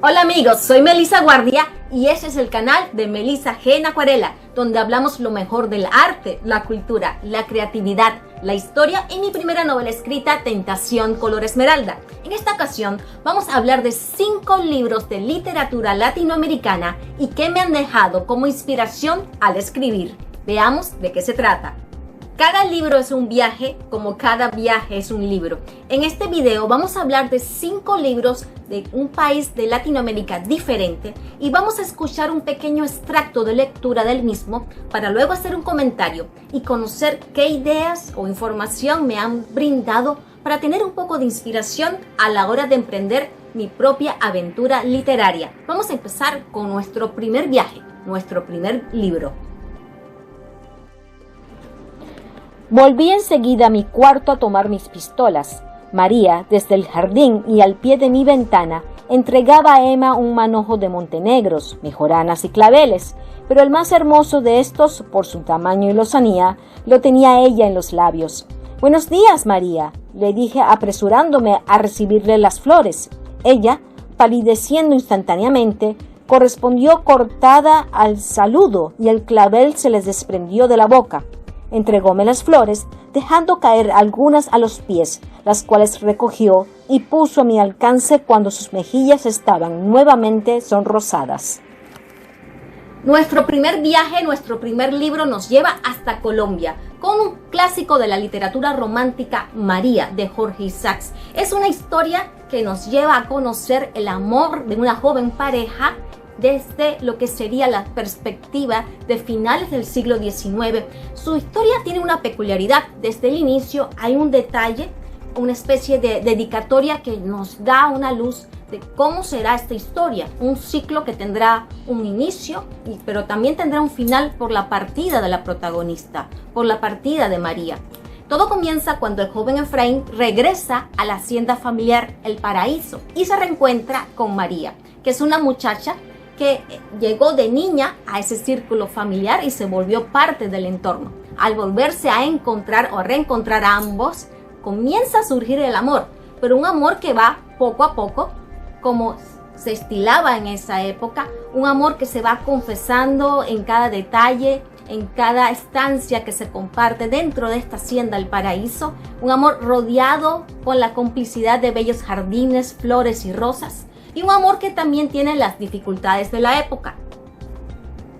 Hola amigos, soy Melissa Guardia y este es el canal de Melissa G en Acuarela, donde hablamos lo mejor del arte, la cultura, la creatividad, la historia y mi primera novela escrita, Tentación color esmeralda. En esta ocasión vamos a hablar de 5 libros de literatura latinoamericana y que me han dejado como inspiración al escribir. Veamos de qué se trata. Cada libro es un viaje, como cada viaje es un libro. En este video vamos a hablar de 5 libros de un país de Latinoamérica diferente y vamos a escuchar un pequeño extracto de lectura del mismo para luego hacer un comentario y conocer qué ideas o información me han brindado para tener un poco de inspiración a la hora de emprender mi propia aventura literaria. Vamos a empezar con nuestro primer viaje, nuestro primer libro. Volví enseguida a mi cuarto a tomar mis pistolas. María, desde el jardín y al pie de mi ventana, entregaba a Emma un manojo de montenegros, mejoranas y claveles, pero el más hermoso de estos, por su tamaño y lozanía, lo tenía ella en los labios. «Buenos días, María», le dije apresurándome a recibirle las flores. Ella, palideciendo instantáneamente, correspondió cortada al saludo y el clavel se les desprendió de la boca. Entregóme las flores, dejando caer algunas a los pies, las cuales recogió y puso a mi alcance cuando sus mejillas estaban nuevamente sonrosadas. Nuestro primer viaje, nuestro primer libro nos lleva hasta Colombia, con un clásico de la literatura romántica, María, de Jorge Isaacs. Es una historia que nos lleva a conocer el amor de una joven pareja desde lo que sería la perspectiva de finales del siglo XIX. Su historia tiene una peculiaridad. Desde el inicio hay un detalle, una especie de dedicatoria que nos da una luz de cómo será esta historia. Un ciclo que tendrá un inicio, pero también tendrá un final por la partida de la protagonista, por la partida de María. Todo comienza cuando el joven Efraín regresa a la hacienda familiar El Paraíso y se reencuentra con María, que es una muchacha que llegó de niña a ese círculo familiar y se volvió parte del entorno. Al volverse a encontrar o a reencontrar a ambos, comienza a surgir el amor, pero un amor que va poco a poco, como se estilaba en esa época, un amor que se va confesando en cada detalle, en cada estancia que se comparte dentro de esta hacienda El Paraíso, un amor rodeado con la complicidad de bellos jardines, flores y rosas, y un amor que también tiene las dificultades de la época.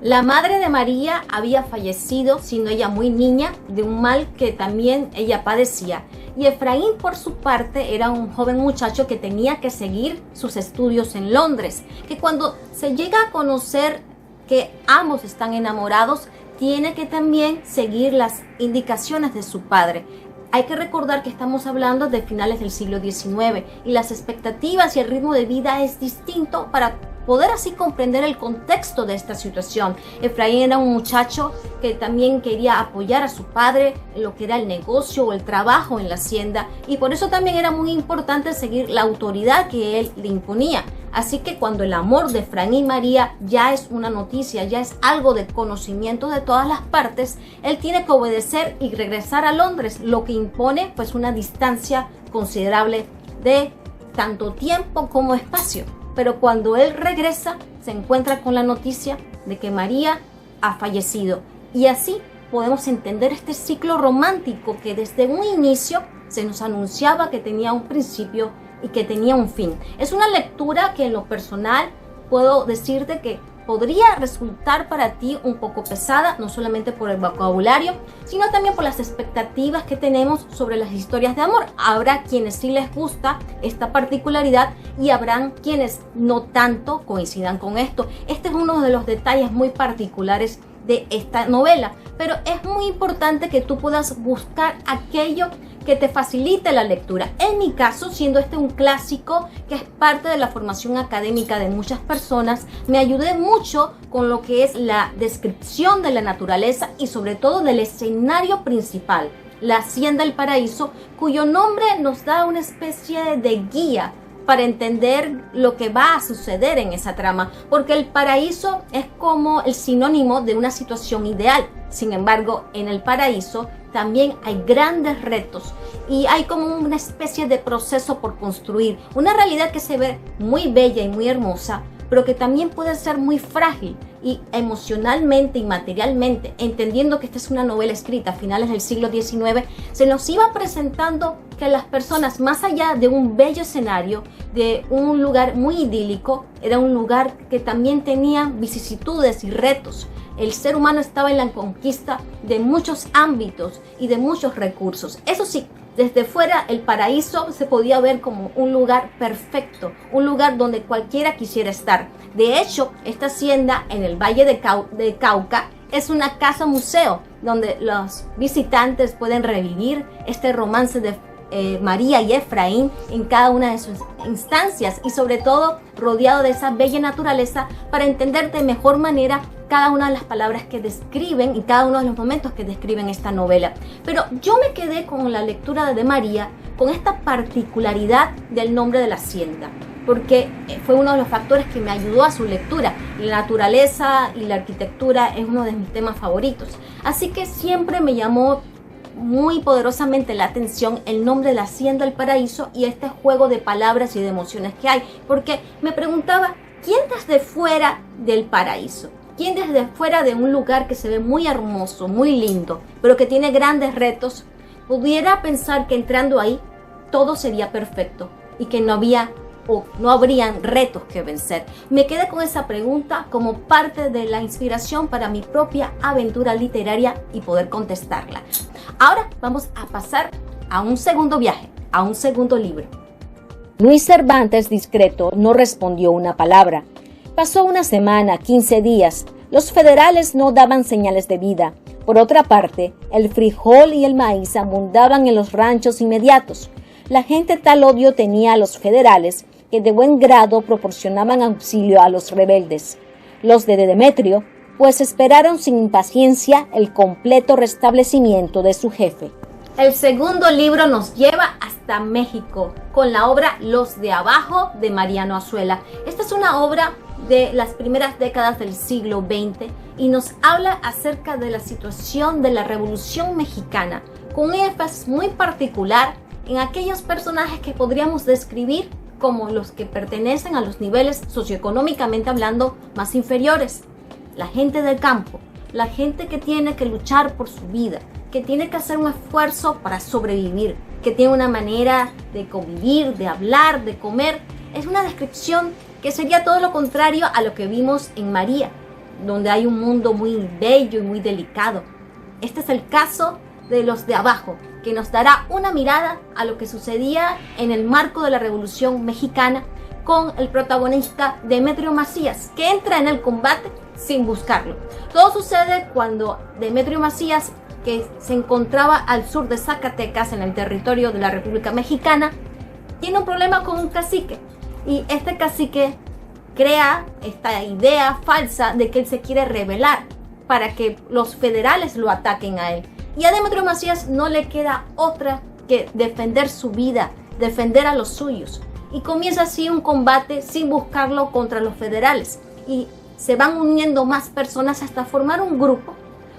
La madre de María había fallecido, siendo ella muy niña, de un mal que también ella padecía. Y Efraín, por su parte, era un joven muchacho que tenía que seguir sus estudios en Londres, que cuando se llega a conocer que ambos están enamorados, tiene que también seguir las indicaciones de su padre. Hay que recordar que estamos hablando de finales del siglo XIX y las expectativas y el ritmo de vida es distinto para poder así comprender el contexto de esta situación. Efraín era un muchacho que también quería apoyar a su padre en lo que era el negocio o el trabajo en la hacienda y por eso también era muy importante seguir la autoridad que él le imponía. Así que cuando el amor de Efraín y María ya es una noticia, ya es algo de conocimiento de todas las partes, él tiene que obedecer y regresar a Londres, lo que impone pues una distancia considerable de tanto tiempo como espacio. Pero cuando él regresa, se encuentra con la noticia de que María ha fallecido. Y así podemos entender este ciclo romántico que desde un inicio se nos anunciaba que tenía un principio y que tenía un fin. Es una lectura que en lo personal puedo decirte que podría resultar para ti un poco pesada, no solamente por el vocabulario, sino también por las expectativas que tenemos sobre las historias de amor. Habrá quienes sí les gusta esta particularidad y habrán quienes no tanto coincidan con esto. Este es uno de los detalles muy particulares de esta novela, pero es muy importante que tú puedas buscar aquello que te facilite la lectura. En mi caso, siendo este un clásico que es parte de la formación académica de muchas personas, me ayudé mucho con lo que es la descripción de la naturaleza y sobre todo del escenario principal, la Hacienda El Paraíso, cuyo nombre nos da una especie de guía para entender lo que va a suceder en esa trama, porque el paraíso es como el sinónimo de una situación ideal. Sin embargo, en el paraíso también hay grandes retos y hay como una especie de proceso por construir, una realidad que se ve muy bella y muy hermosa, pero que también puede ser muy frágil y emocionalmente y materialmente, entendiendo que esta es una novela escrita a finales del siglo XIX, se nos iba presentando que las personas, más allá de un bello escenario, de un lugar muy idílico, era un lugar que también tenía vicisitudes y retos. El ser humano estaba en la conquista de muchos ámbitos y de muchos recursos. Eso sí, desde fuera el paraíso se podía ver como un lugar perfecto, un lugar donde cualquiera quisiera estar. De hecho, esta hacienda en el Valle de Cauca es una casa museo donde los visitantes pueden revivir este romance de María y Efraín en cada una de sus instancias y sobre todo rodeado de esa bella naturaleza para entender de mejor manera cada una de las palabras que describen y cada uno de los momentos que describen esta novela. Pero yo me quedé con la lectura de María, con esta particularidad del nombre de la hacienda, porque fue uno de los factores que me ayudó a su lectura. La naturaleza y la arquitectura es uno de mis temas favoritos, así que siempre me llamó muy poderosamente la atención el nombre de la hacienda del paraíso y este juego de palabras y de emociones que hay, porque me preguntaba, ¿quién desde fuera del paraíso? ¿Quién desde fuera de un lugar que se ve muy hermoso, muy lindo, pero que tiene grandes retos, pudiera pensar que entrando ahí todo sería perfecto y que no habrían retos que vencer? Me quedé con esa pregunta como parte de la inspiración para mi propia aventura literaria y poder contestarla. Ahora vamos a pasar a un segundo viaje, a un segundo libro. Luis Cervantes, discreto, no respondió una palabra. Pasó una semana, 15 días. Los federales no daban señales de vida. Por otra parte, el frijol y el maíz abundaban en los ranchos inmediatos. La gente tal odio tenía a los federales que de buen grado proporcionaban auxilio a los rebeldes. Los de Demetrio, pues esperaron sin impaciencia el completo restablecimiento de su jefe. El segundo libro nos lleva hasta México con la obra Los de Abajo de Mariano Azuela. Esta es una obra de las primeras décadas del siglo XX y nos habla acerca de la situación de la Revolución Mexicana, con un énfasis muy particular en aquellos personajes que podríamos describir como los que pertenecen a los niveles socioeconómicamente hablando más inferiores. La gente del campo, la gente que tiene que luchar por su vida, que tiene que hacer un esfuerzo para sobrevivir, que tiene una manera de convivir, de hablar, de comer. Es una descripción que sería todo lo contrario a lo que vimos en María, donde hay un mundo muy bello y muy delicado. Este es el caso de Los de Abajo, que nos dará una mirada a lo que sucedía en el marco de la Revolución Mexicana con el protagonista Demetrio Macías, que entra en el combate sin buscarlo. Todo sucede cuando Demetrio Macías, que se encontraba al sur de Zacatecas, en el territorio de la República Mexicana, tiene un problema con un cacique. Y este cacique crea esta idea falsa de que él se quiere rebelar para que los federales lo ataquen a él. Y a Demetrio Macías no le queda otra que defender su vida, defender a los suyos. Y comienza así un combate sin buscarlo contra los federales. Y se van uniendo más personas hasta formar un grupo,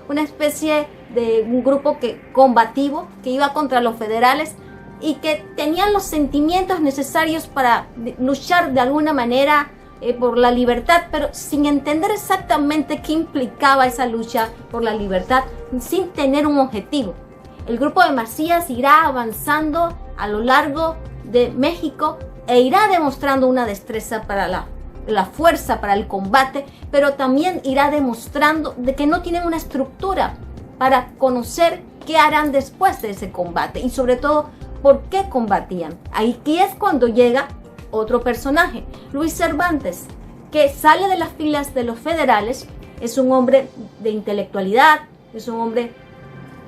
una especie de un grupo combativo que iba contra los federales y que tenían los sentimientos necesarios para luchar de alguna manera por la libertad, pero sin entender exactamente qué implicaba esa lucha por la libertad, sin tener un objetivo. El grupo de Macías irá avanzando a lo largo de México e irá demostrando una destreza para la fuerza, para el combate, pero también irá demostrando de que no tienen una estructura para conocer qué harán después de ese combate y sobre todo por qué combatían. Aquí es cuando llega otro personaje, Luis Cervantes, que sale de las filas de los federales. Es un hombre de intelectualidad, es un hombre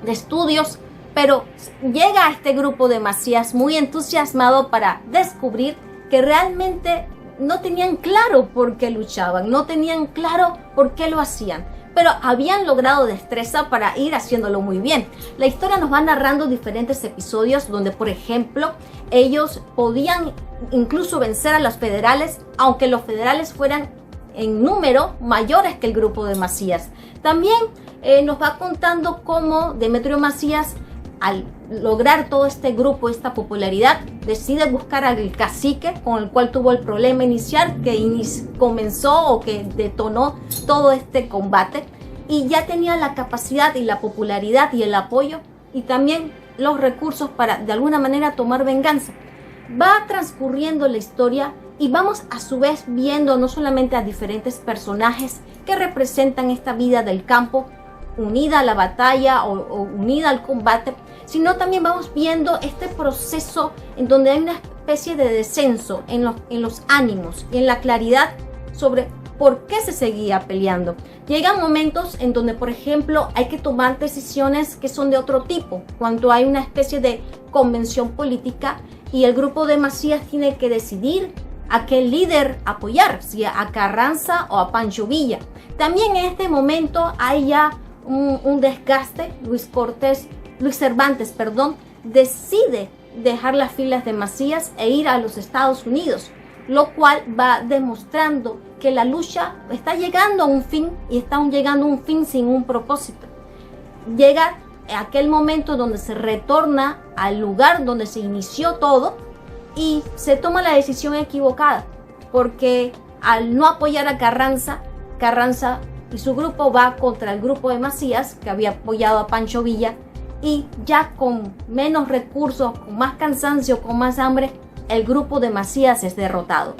de estudios, pero llega a este grupo de Macías muy entusiasmado para descubrir que realmente no tenían claro por qué luchaban, no tenían claro por qué lo hacían, pero habían logrado destreza para ir haciéndolo muy bien. La historia nos va narrando diferentes episodios donde, por ejemplo, ellos podían incluso vencer a los federales, aunque los federales fueran en número mayores que el grupo de Macías. También nos va contando cómo Demetrio Macías, al lograr todo este grupo, esta popularidad, decide buscar al cacique con el cual tuvo el problema inicial que comenzó o que detonó todo este combate, y ya tenía la capacidad y la popularidad y el apoyo y también los recursos para de alguna manera tomar venganza. Va transcurriendo la historia y vamos a su vez viendo no solamente a diferentes personajes que representan esta vida del campo unida a la batalla o unida al combate, sino también vamos viendo este proceso en donde hay una especie de descenso en los ánimos y en la claridad sobre por qué se seguía peleando. Llegan momentos en donde, por ejemplo, hay que tomar decisiones que son de otro tipo, cuando hay una especie de convención política y el grupo de Macías tiene que decidir a qué líder apoyar, si a Carranza o a Pancho Villa. También en este momento hay ya un desgaste. Luis Cervantes, decide dejar las filas de Macías e ir a los Estados Unidos, lo cual va demostrando que la lucha está llegando a un fin y está llegando a un fin sin un propósito. Llega aquel momento donde se retorna al lugar donde se inició todo y se toma la decisión equivocada, porque al no apoyar a Carranza y su grupo va contra el grupo de Macías, que había apoyado a Pancho Villa, y ya con menos recursos, con más cansancio, con más hambre, el grupo de Macías es derrotado.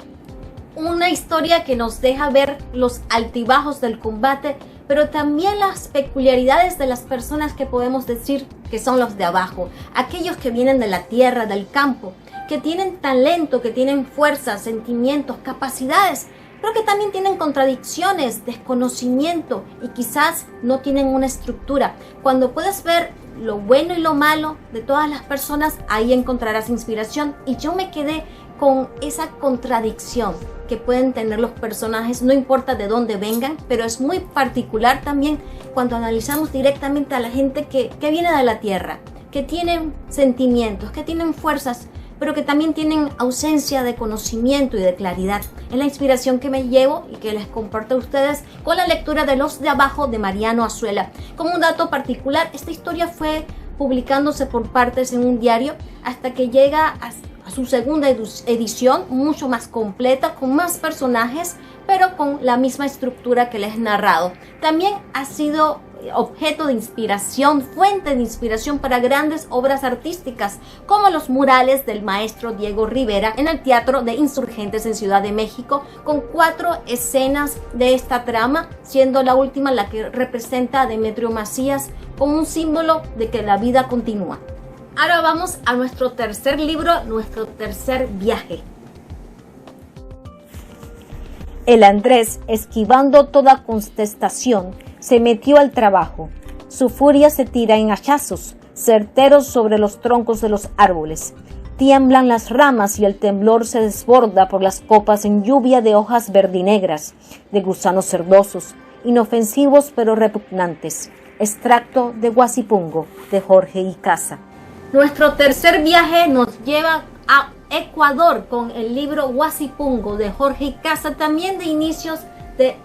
Una historia que nos deja ver los altibajos del combate, pero también las peculiaridades de las personas que podemos decir que son los de abajo, aquellos que vienen de la tierra, del campo, que tienen talento, que tienen fuerza, sentimientos, capacidades, pero que también tienen contradicciones, desconocimiento y quizás no tienen una estructura. Cuando puedes ver lo bueno y lo malo de todas las personas, ahí encontrarás inspiración. Y yo me quedé con esa contradicción que pueden tener los personajes, no importa de dónde vengan, pero es muy particular también cuando analizamos directamente a la gente que viene de la tierra, que tienen sentimientos, que tienen fuerzas, pero que también tienen ausencia de conocimiento y de claridad. Es la inspiración que me llevo y que les comparto a ustedes con la lectura de Los de Abajo de Mariano Azuela. Como un dato particular, esta historia fue publicándose por partes en un diario hasta que llega a su segunda edición, mucho más completa, con más personajes, pero con la misma estructura que les he narrado. También ha sido objeto de inspiración, fuente de inspiración para grandes obras artísticas, como los murales del maestro Diego Rivera en el Teatro de Insurgentes en Ciudad de México, con 4 escenas de esta trama, siendo la última la que representa a Demetrio Macías como un símbolo de que la vida continúa. Ahora vamos a nuestro tercer libro, nuestro tercer viaje. El Andrés, esquivando toda contestación, se metió al trabajo. Su furia se tira en hachazos certeros sobre los troncos de los árboles. Tiemblan las ramas y el temblor se desborda por las copas en lluvia de hojas verdinegras, de gusanos cerdosos, inofensivos pero repugnantes. Extracto de Huasipungo, de Jorge Icaza. Nuestro tercer viaje nos lleva a Ecuador con el libro Huasipungo de Jorge Icaza, también de inicios de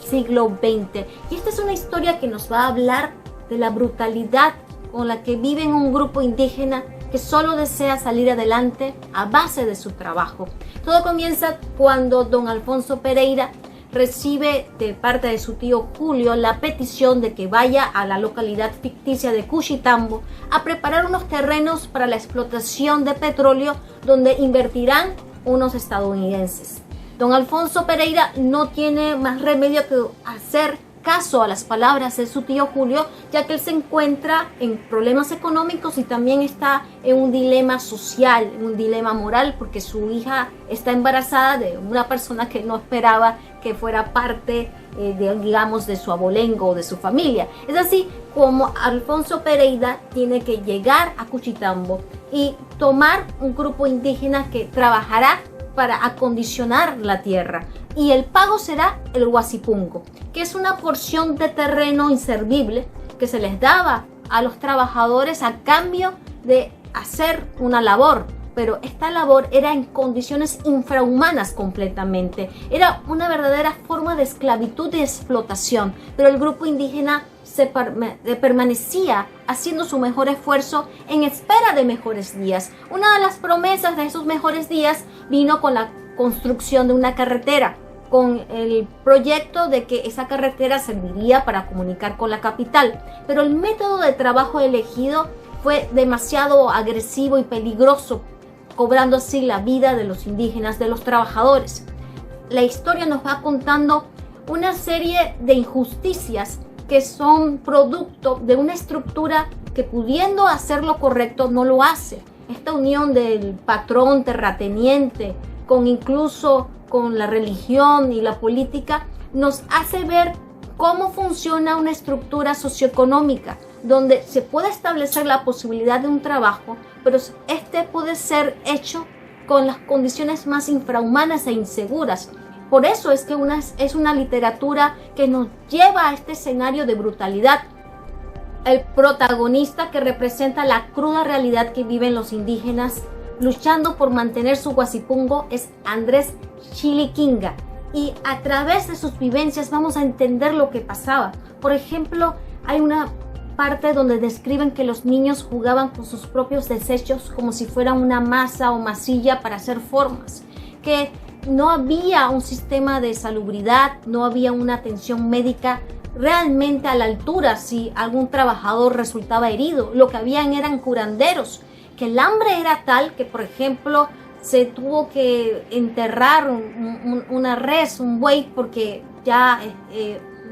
siglo XX. Y esta es una historia que nos va a hablar de la brutalidad con la que vive un grupo indígena que solo desea salir adelante a base de su trabajo. Todo comienza cuando don Alfonso Pereira recibe de parte de su tío Julio la petición de que vaya a la localidad ficticia de Cuchitambo a preparar unos terrenos para la explotación de petróleo donde invertirán unos estadounidenses. Don Alfonso Pereira no tiene más remedio que hacer caso a las palabras de su tío Julio, ya que él se encuentra en problemas económicos y también está en un dilema social, un dilema moral, porque su hija está embarazada de una persona que no esperaba que fuera parte de su abolengo o de su familia. Es así como Alfonso Pereira tiene que llegar a Cuchitambo y tomar un grupo indígena que trabajará para acondicionar la tierra, y el pago será el Huasipungo, que es una porción de terreno inservible que se les daba a los trabajadores a cambio de hacer una labor, pero esta labor era en condiciones infrahumanas completamente, era una verdadera forma de esclavitud y explotación, pero el grupo indígena permanecía haciendo su mejor esfuerzo en espera de mejores días. Una de las promesas de esos mejores días vino con la construcción de una carretera, con el proyecto de que esa carretera serviría para comunicar con la capital. Pero el método de trabajo elegido fue demasiado agresivo y peligroso, cobrando así la vida de los indígenas, de los trabajadores. La historia nos va contando una serie de injusticias que son producto de una estructura que, pudiendo hacer lo correcto, no lo hace. Esta unión del patrón terrateniente incluso con la religión y la política nos hace ver cómo funciona una estructura socioeconómica donde se puede establecer la posibilidad de un trabajo, pero este puede ser hecho con las condiciones más infrahumanas e inseguras. Por eso es que es una literatura que nos lleva a este escenario de brutalidad. El protagonista, que representa la cruda realidad que viven los indígenas luchando por mantener su guasipungo, es Andrés Chiliquinga, y a través de sus vivencias vamos a entender lo que pasaba. Por ejemplo, hay una parte donde describen que los niños jugaban con sus propios desechos como si fueran una masa o masilla para hacer formas, que no había un sistema de salubridad, no había una atención médica realmente a la altura si algún trabajador resultaba herido. Lo que habían eran curanderos, que el hambre era tal que, por ejemplo, se tuvo que enterrar una res, un buey, porque ya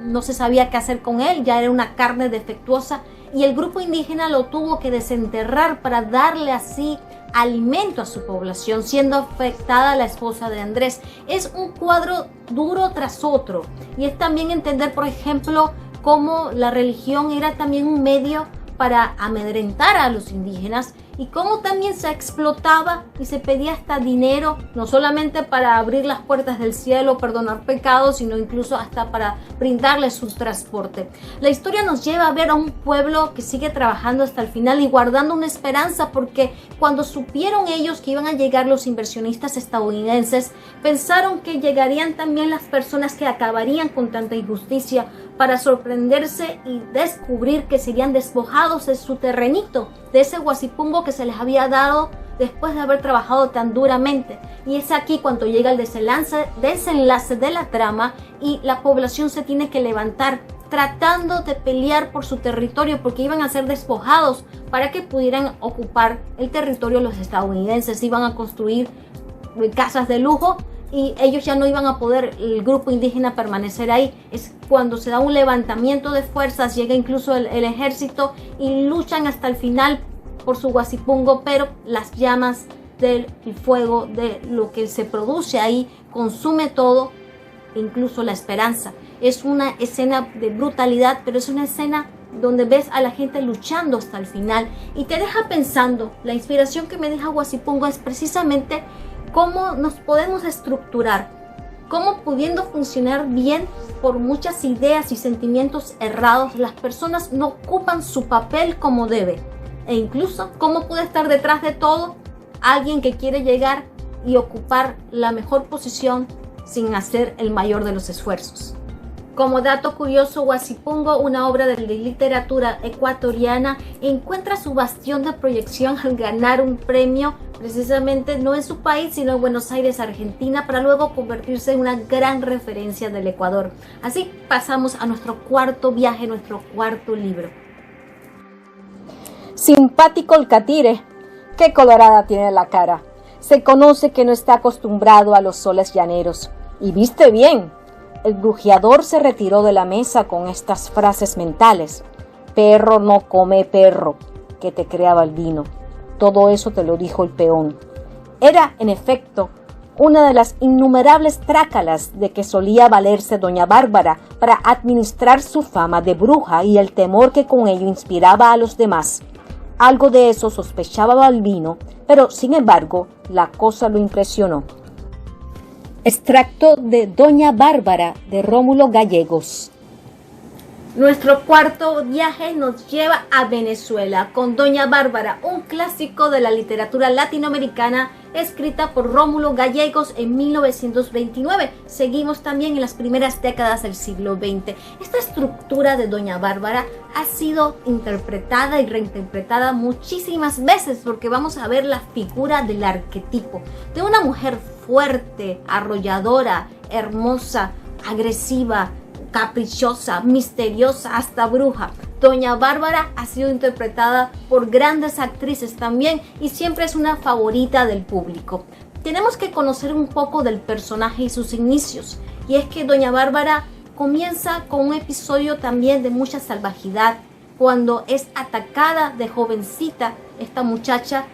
no se sabía qué hacer con él, ya era una carne defectuosa, y el grupo indígena lo tuvo que desenterrar para darle así alimento a su población, siendo afectada la esposa de Andrés. Es un cuadro duro tras otro, y es también entender, por ejemplo, cómo la religión era también un medio para amedrentar a los indígenas, y cómo también se explotaba y se pedía hasta dinero, no solamente para abrir las puertas del cielo, perdonar pecados, sino incluso hasta para brindarles su transporte. La historia nos lleva a ver a un pueblo que sigue trabajando hasta el final y guardando una esperanza, porque cuando supieron ellos que iban a llegar los inversionistas estadounidenses, pensaron que llegarían también las personas que acabarían con tanta injusticia, para sorprenderse y descubrir que serían despojados de su terrenito, de ese guasipungo que se les había dado después de haber trabajado tan duramente. Y es aquí cuando llega el desenlace de la trama, y la población se tiene que levantar tratando de pelear por su territorio, porque iban a ser despojados para que pudieran ocupar el territorio los estadounidenses. Iban a construir casas de lujo y ellos ya no iban a poder, el grupo indígena, permanecer ahí. Es cuando se da un levantamiento de fuerzas, llega incluso el ejército y luchan hasta el final por su guasipungo, pero las llamas del fuego, de lo que se produce ahí, consume todo, incluso la esperanza. Es una escena de brutalidad, pero es una escena donde ves a la gente luchando hasta el final y te deja pensando. La inspiración que me deja Guasipungo es precisamente cómo nos podemos estructurar, cómo, pudiendo funcionar bien por muchas ideas y sentimientos errados, las personas no ocupan su papel como debe, e incluso cómo puede estar detrás de todo alguien que quiere llegar y ocupar la mejor posición sin hacer el mayor de los esfuerzos. Como dato curioso, Guasipungo, una obra de literatura ecuatoriana, encuentra su bastión de proyección al ganar un premio precisamente no en su país, sino en Buenos Aires, Argentina, para luego convertirse en una gran referencia del Ecuador. Así pasamos a nuestro cuarto viaje, nuestro cuarto libro. Simpático el catire, qué colorada tiene la cara. Se conoce que no está acostumbrado a los soles llaneros. Y viste bien. El brujeador se retiró de la mesa con estas frases mentales. Perro no come perro, que te crea Balbino. Todo eso te lo dijo el peón. Era, en efecto, una de las innumerables trácalas de que solía valerse doña Bárbara para administrar su fama de bruja y el temor que con ello inspiraba a los demás. Algo de eso sospechaba Balbino, pero sin embargo la cosa lo impresionó. Extracto de Doña Bárbara de Rómulo Gallegos. Nuestro cuarto viaje nos lleva a Venezuela con Doña Bárbara, un clásico de la literatura latinoamericana escrita por Rómulo Gallegos en 1929. Seguimos también en las primeras décadas del siglo XX. Esta estructura de Doña Bárbara ha sido interpretada y reinterpretada muchísimas veces, porque vamos a ver la figura del arquetipo de una mujer fuerte, arrolladora, hermosa, agresiva, caprichosa, misteriosa, hasta bruja. Doña Bárbara ha sido interpretada por grandes actrices también y siempre es una favorita del público. Tenemos que conocer un poco del personaje y sus inicios, y es que Doña Bárbara comienza con un episodio también de mucha salvajidad, cuando es atacada de jovencita esta muchacha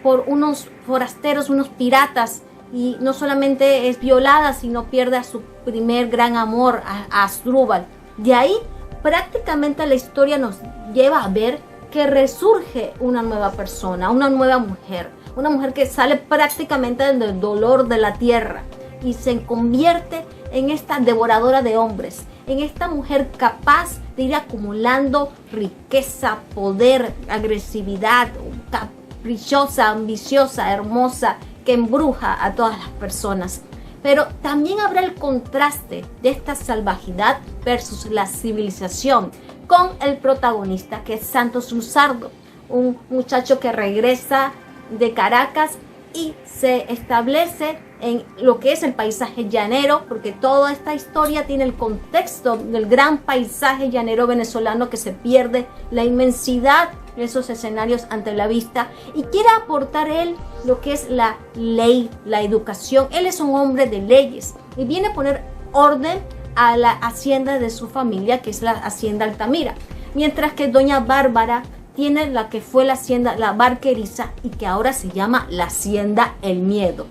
por unos forasteros, unos piratas, y no solamente es violada, sino pierde a su primer gran amor, a Asdrúbal. De ahí prácticamente la historia nos lleva a ver que resurge una nueva persona, una nueva mujer, una mujer que sale prácticamente del dolor de la tierra y se convierte en esta devoradora de hombres, en esta mujer capaz de ir acumulando riqueza, poder, agresividad, caprichosa, ambiciosa, hermosa, que embruja a todas las personas. Pero también habrá el contraste de esta salvajidad versus la civilización con el protagonista, que es Santos Luzardo, un muchacho que regresa de Caracas y se establece en lo que es el paisaje llanero, porque toda esta historia tiene el contexto del gran paisaje llanero venezolano que se pierde, la inmensidad de esos escenarios ante la vista, y quiere aportar él lo que es la ley, la educación. Él es un hombre de leyes y viene a poner orden a la hacienda de su familia, que es la hacienda Altamira, mientras que Doña Bárbara tiene la que fue la hacienda La Barqueriza y que ahora se llama la hacienda El Miedo.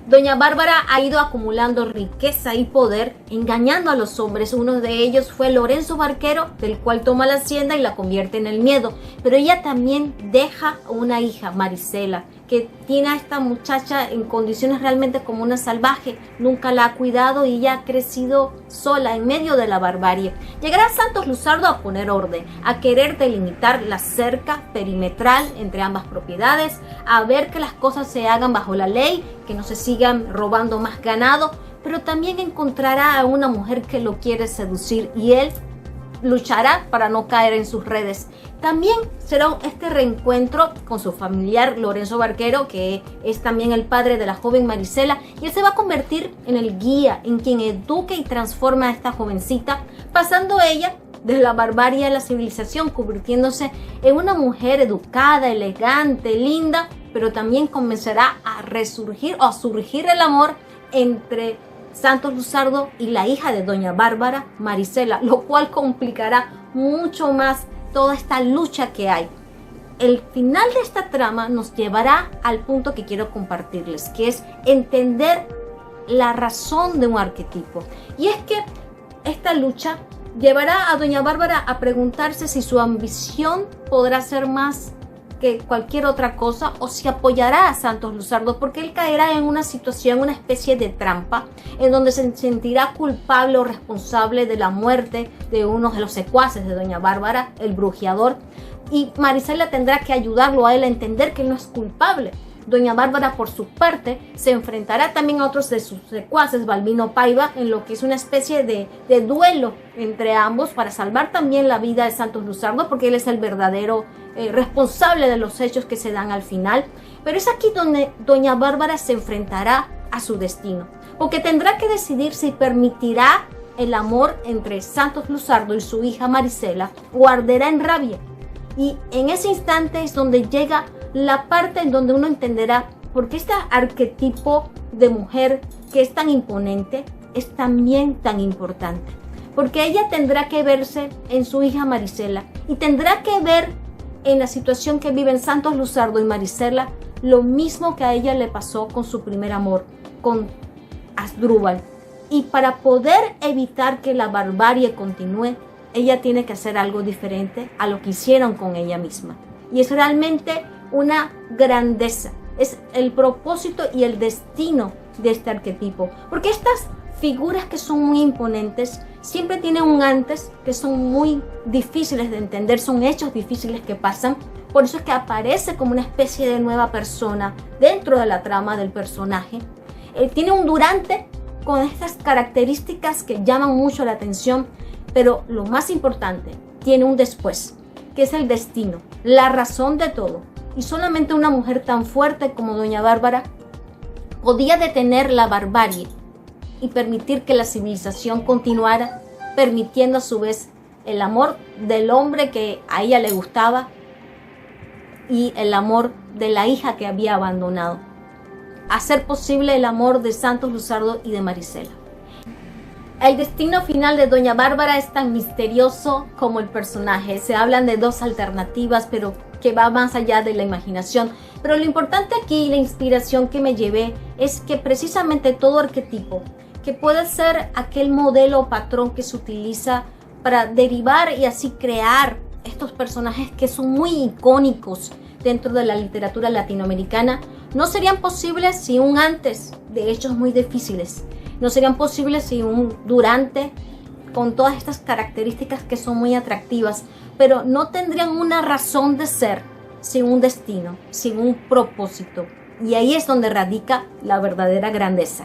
Doña Bárbara ha ido acumulando riqueza y poder, engañando a los hombres. Uno de ellos fue Lorenzo Barquero, del cual toma la hacienda y la convierte en El Miedo. Pero ella también deja una hija, Marisela, que tiene a esta muchacha en condiciones realmente como una salvaje. Nunca la ha cuidado y ella ha crecido sola en medio de la barbarie. Llegará Santos Luzardo a poner orden, a querer delimitar la cerca perimetral entre ambas propiedades, a ver que las cosas se hagan bajo la ley, que no se sigan robando más ganado, pero también encontrará a una mujer que lo quiere seducir y él luchará para no caer en sus redes. También será este reencuentro con su familiar Lorenzo Barquero, que es también el padre de la joven Marisela, y él se va a convertir en el guía, en quien eduque y transforma a esta jovencita, pasando ella de la barbarie a la civilización, convirtiéndose en una mujer educada, elegante, linda, pero también comenzará a resurgir o a surgir el amor entre Santos Luzardo y la hija de Doña Bárbara, Marisela, lo cual complicará mucho más toda esta lucha que hay. El final de esta trama nos llevará al punto que quiero compartirles, que es entender la razón de un arquetipo. Y es que esta lucha llevará a Doña Bárbara a preguntarse si su ambición podrá ser más que cualquier otra cosa, o si apoyará a Santos Luzardo, porque él caerá en una situación, una especie de trampa, en donde se sentirá culpable o responsable de la muerte de uno de los secuaces de Doña Bárbara, el brujeador, y Marisela tendrá que ayudarlo a él a entender que él no es culpable. Doña Bárbara, por su parte, se enfrentará también a otros de sus secuaces, Balbino Paiva, en lo que es una especie de duelo entre ambos para salvar también la vida de Santos Luzardo, porque él es el verdadero responsable de los hechos que se dan al final. Pero es aquí donde Doña Bárbara se enfrentará a su destino, porque tendrá que decidir si permitirá el amor entre Santos Luzardo y su hija Marisela o arderá en rabia. Y en ese instante es donde llega la parte en donde uno entenderá por qué este arquetipo de mujer que es tan imponente es también tan importante. Porque ella tendrá que verse en su hija Marisela y tendrá que ver en la situación que viven Santos Luzardo y Marisela lo mismo que a ella le pasó con su primer amor, con Asdrúbal. Y para poder evitar que la barbarie continúe, ella tiene que hacer algo diferente a lo que hicieron con ella misma. Y es realmente una grandeza, es el propósito y el destino de este arquetipo. Porque estas figuras que son muy imponentes siempre tienen un antes, que son muy difíciles de entender, son hechos difíciles que pasan, Por eso es que aparece como una especie de nueva persona dentro de la trama del personaje. Tiene un durante con estas características que llaman mucho la atención, pero lo más importante, tiene un después, que es el destino, la razón de todo. Y solamente una mujer tan fuerte como doña Bárbara podía detener la barbarie y permitir que la civilización continuara, permitiendo a su vez el amor del hombre que a ella le gustaba y el amor de la hija que había abandonado. Hacer posible el amor de Santos Luzardo y de Marisela. El destino final de doña Bárbara es tan misterioso como el personaje. Se hablan de dos alternativas, pero que va más allá de la imaginación. Pero lo importante aquí, la inspiración que me llevé, es que precisamente todo arquetipo, que puede ser aquel modelo o patrón que se utiliza para derivar y así crear estos personajes que son muy icónicos dentro de la literatura latinoamericana, no serían posibles sin un antes de hechos muy difíciles. No serían posibles sin un durante con todas estas características que son muy atractivas, pero no tendrían una razón de ser sin un destino, sin un propósito. Y ahí es donde radica la verdadera grandeza.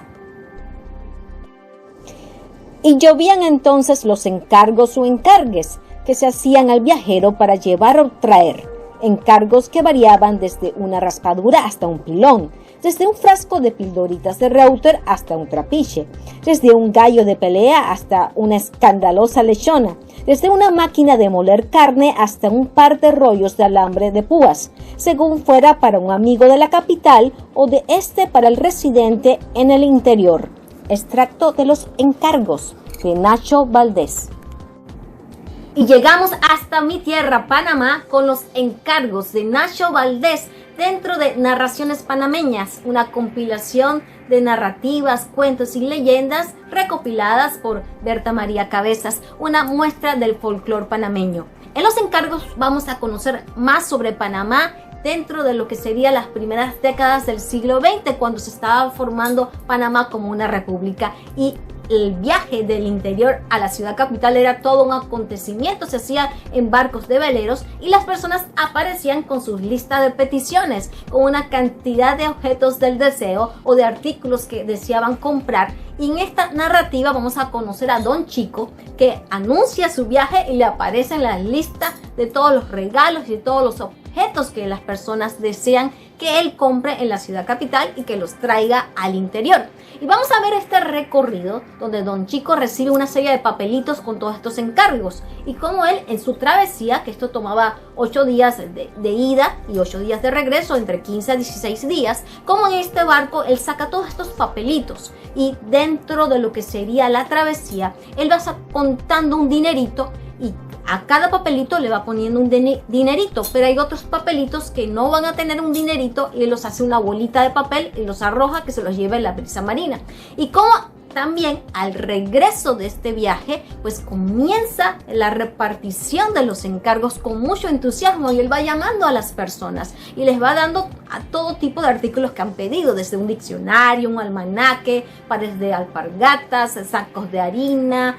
Y llovían entonces los encargos o encargues que se hacían al viajero para llevar o traer. Encargos que variaban desde una raspadura hasta un pilón, desde un frasco de pildoritas de Reuter hasta un trapiche, desde un gallo de pelea hasta una escandalosa lechona, desde una máquina de moler carne hasta un par de rollos de alambre de púas, según fuera para un amigo de la capital o de este para el residente en el interior. Extracto de los encargos de Nacho Valdés. Y llegamos hasta mi tierra, Panamá, con los encargos de Nacho Valdés dentro de Narraciones Panameñas, una compilación de narrativas, cuentos y leyendas recopiladas por Berta María Cabezas, una muestra del folclore panameño. En los encargos vamos a conocer más sobre Panamá dentro de lo que serían las primeras décadas del siglo XX, cuando se estaba formando Panamá como una república, y el viaje del interior a la ciudad capital era todo un acontecimiento. Se hacía en barcos de veleros y las personas aparecían con sus listas de peticiones, con una cantidad de objetos del deseo o de artículos que deseaban comprar. Y en esta narrativa vamos a conocer a Don Chico, que anuncia su viaje y le aparece en la lista de todos los regalos y de todos los objetos que las personas desean que él compre en la ciudad capital y que los traiga al interior. Y vamos a ver este recorrido donde Don Chico recibe una serie de papelitos con todos estos encargos y cómo él en su travesía, que esto tomaba 8 días de ida y 8 días de regreso, entre 15 a 16 días, como en este barco él saca todos estos papelitos y dentro de lo que sería la travesía, él va contando un dinerito y a cada papelito le va poniendo un dinerito, pero hay otros papelitos que no van a tener un dinerito y él los hace una bolita de papel y los arroja, que se los lleva en la brisa marina. Y como también al regreso de este viaje, pues comienza la repartición de los encargos con mucho entusiasmo y él va llamando a las personas y les va dando a todo tipo de artículos que han pedido, desde un diccionario, un almanaque, pares de alpargatas, sacos de harina,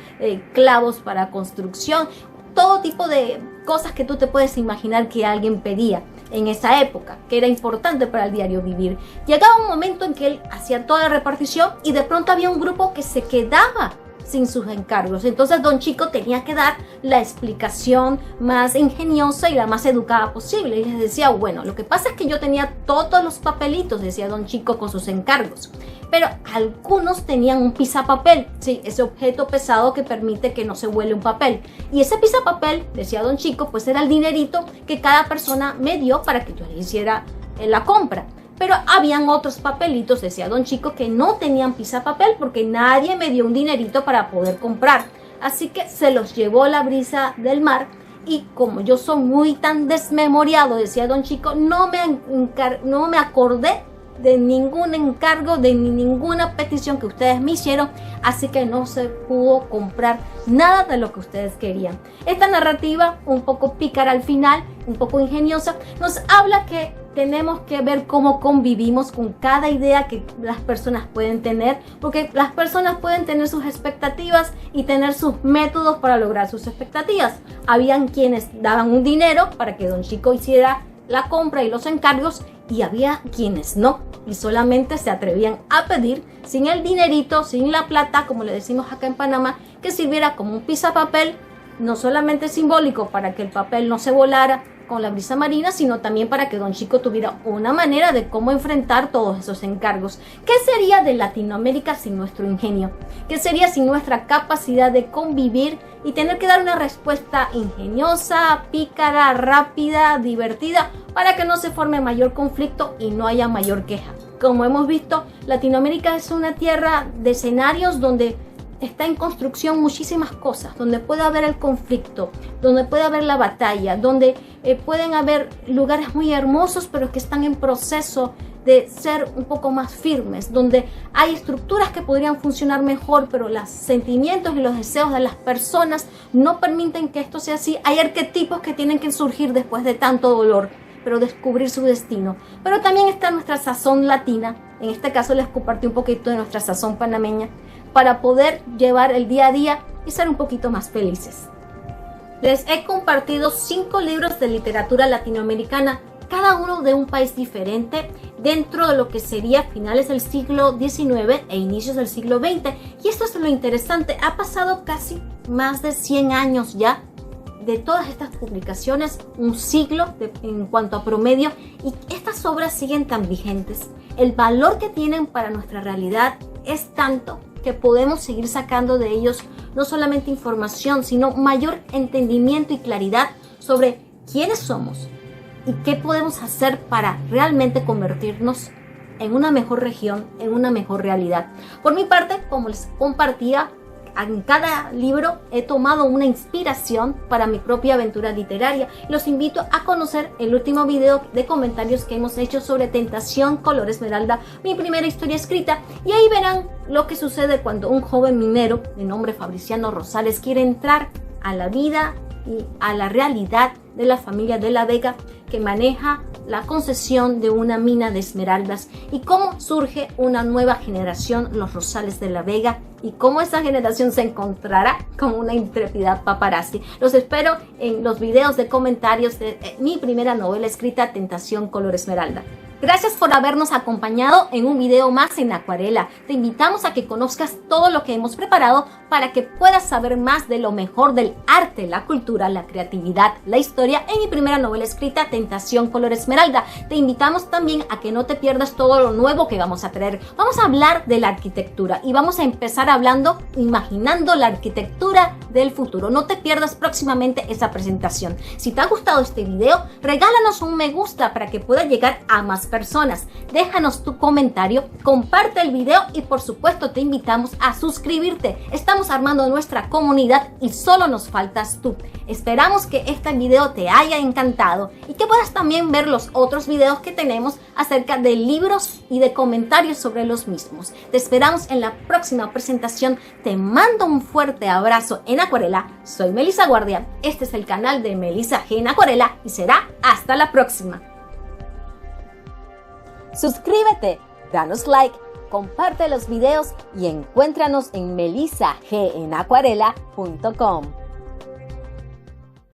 clavos para construcción, todo tipo de cosas que tú te puedes imaginar que alguien pedía en esa época, que era importante para el diario vivir. Llegaba un momento en que él hacía toda la repartición y de pronto había un grupo que se quedaba sin sus encargos. Entonces Don Chico tenía que dar la explicación más ingeniosa y la más educada posible. Y les decía, bueno, lo que pasa es que yo tenía todos los papelitos, decía Don Chico, con sus encargos. Pero algunos tenían un pisapapel, sí, ese objeto pesado que permite que no se huele un papel. Y ese pisapapel, decía Don Chico, pues era el dinerito que cada persona me dio para que yo le hiciera la compra. Pero habían otros papelitos, decía Don Chico, que no tenían pisapapel porque nadie me dio un dinerito para poder comprar. Así que se los llevó la brisa del mar y como yo soy muy tan desmemoriado, decía Don Chico, no me acordé de ningún encargo, de ninguna petición que ustedes me hicieron, así que no se pudo comprar nada de lo que ustedes querían. Esta narrativa, un poco pícara al final, un poco ingeniosa, nos habla que tenemos que ver cómo convivimos con cada idea que las personas pueden tener, porque las personas pueden tener sus expectativas y tener sus métodos para lograr sus expectativas. Habían quienes daban un dinero para que Don Chico hiciera la compra y los encargos, y había quienes no, y solamente se atrevían a pedir sin el dinerito, sin la plata, como le decimos acá en Panamá, que sirviera como un pisapapel, no solamente simbólico para que el papel no se volara con la brisa marina, sino también para que Don Chico tuviera una manera de cómo enfrentar todos esos encargos. ¿Qué sería de Latinoamérica sin nuestro ingenio? ¿Qué sería sin nuestra capacidad de convivir y tener que dar una respuesta ingeniosa, pícara, rápida, divertida, para que no se forme mayor conflicto y no haya mayor queja? Como hemos visto, Latinoamérica es una tierra de escenarios donde está en construcción muchísimas cosas, donde puede haber el conflicto, donde puede haber la batalla, donde pueden haber lugares muy hermosos pero que están en proceso de ser un poco más firmes, donde hay estructuras que podrían funcionar mejor, pero los sentimientos y los deseos de las personas no permiten que esto sea así. Hay arquetipos que tienen que surgir después de tanto dolor, pero descubrir su destino. Pero también está nuestra sazón latina. En este caso les compartí un poquito de nuestra sazón panameña para poder llevar el día a día y ser un poquito más felices. Les he compartido 5 libros de literatura latinoamericana, cada uno de un país diferente, dentro de lo que sería finales del siglo XIX e inicios del siglo XX. Y esto es lo interesante, ha pasado casi más de 100 años ya de todas estas publicaciones, un siglo en cuanto a promedio, y estas obras siguen tan vigentes. El valor que tienen para nuestra realidad es tanto que podemos seguir sacando de ellos no solamente información, sino mayor entendimiento y claridad sobre quiénes somos y qué podemos hacer para realmente convertirnos en una mejor región, en una mejor realidad. Por mi parte, como les compartía, en cada libro he tomado una inspiración para mi propia aventura literaria. Los invito a conocer el último video de comentarios que hemos hecho sobre Tentación Color Esmeralda, mi primera historia escrita, y ahí verán lo que sucede cuando un joven minero de nombre Fabriciano Rosales quiere entrar a la vida y a la realidad de la familia de la Vega, que maneja la concesión de una mina de esmeraldas, y cómo surge una nueva generación, los Rosales de la Vega, y cómo esa generación se encontrará con una intrépida paparazzi. Los espero en los videos de comentarios de mi primera novela escrita, Tentación Color Esmeralda. Gracias por habernos acompañado en un video más en Acuarela. Te invitamos a que conozcas todo lo que hemos preparado para que puedas saber más de lo mejor del arte, la cultura, la creatividad, la historia en mi primera novela escrita, Tentación Color Esmeralda. Te invitamos también a que no te pierdas todo lo nuevo que vamos a traer. Vamos a hablar de la arquitectura y vamos a empezar hablando, imaginando la arquitectura del futuro. No te pierdas próximamente esa presentación. Si te ha gustado este video, regálanos un me gusta para que pueda llegar a más personas. Déjanos tu comentario, comparte el video y por supuesto te invitamos a suscribirte. Estamos armando nuestra comunidad y solo nos faltas tú. Esperamos que este video te haya encantado y que puedas también ver los otros videos que tenemos acerca de libros y de comentarios sobre los mismos. Te esperamos en la próxima presentación. Te mando un fuerte abrazo en Acuarela. Soy Melissa Guardia. Este es el canal de Melissa G en Acuarela y será hasta la próxima. Suscríbete, danos like, comparte los videos y encuéntranos en melissagenacuarela.com.